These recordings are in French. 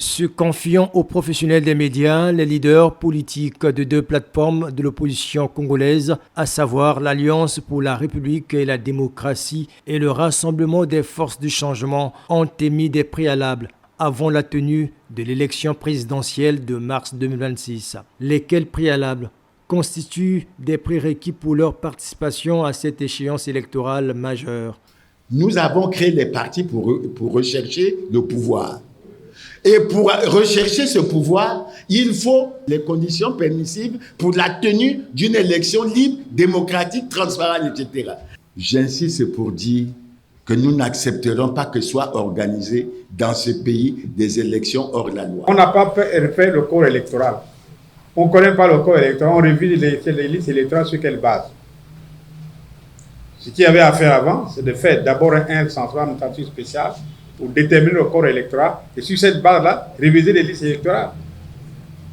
Se confiant aux professionnels des médias, les leaders politiques de deux plateformes de l'opposition congolaise, à savoir l'Alliance pour la République et la démocratie et le Rassemblement des forces du changement, ont émis des préalables avant la tenue de l'élection présidentielle de mars 2026. Lesquels préalables constituent des prérequis pour leur participation à cette échéance électorale majeure. Nous avons créé les partis pour rechercher le pouvoir. Et pour rechercher ce pouvoir, il faut les conditions permissives pour la tenue d'une élection libre, démocratique, transparente, etc. J'insiste pour dire que nous n'accepterons pas que soient organisées dans ce pays des élections hors la loi. On n'a pas fait le corps électoral. On ne connaît pas le corps électoral, on révise les listes électorales sur quelle base. Ce qu'il y avait à faire avant, c'est de faire d'abord un census administratif spécial pour déterminer le corps électoral et sur cette base-là, réviser les listes électorales.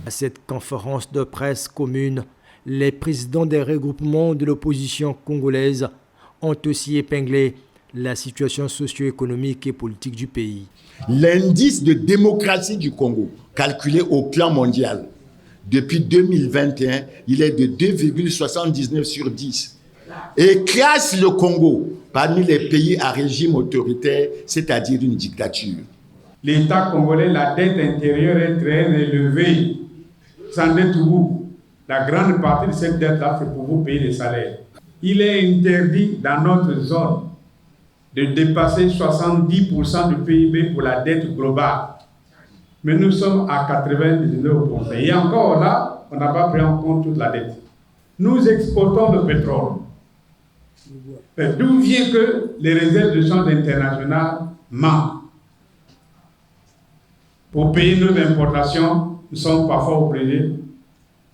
À cette conférence de presse commune, les présidents des regroupements de l'opposition congolaise ont aussi épinglé la situation socio-économique et politique du pays. L'indice de démocratie du Congo, calculé au plan mondial, depuis 2021, il est de 2,79 sur 10 et classe le Congo parmi les pays à régime autoritaire, c'est-à-dire une dictature. L'État congolais, la dette intérieure est très élevée. Sans dette vous, la grande partie de cette dette-là, c'est pour vous payer les salaires. Il est interdit dans notre zone de dépasser 70% du PIB pour la dette globale. Mais nous sommes à 99%. Et encore là, on n'a pas pris en compte toute la dette. Nous exportons le pétrole. D'où vient que les réserves de change internationales manquent? Pour payer nos importations, nous sommes parfois obligés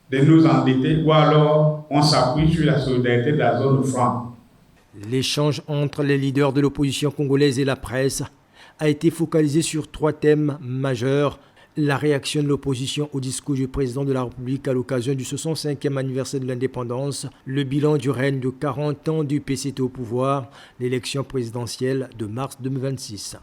de nous endetter ou alors on s'appuie sur la solidarité de la zone franc. L'échange entre les leaders de l'opposition congolaise et la presse a été focalisé sur 3 thèmes majeurs. La réaction de l'opposition au discours du président de la République à l'occasion du 65e anniversaire de l'indépendance, le bilan du règne de 40 ans du PCT au pouvoir, l'élection présidentielle de mars 2026.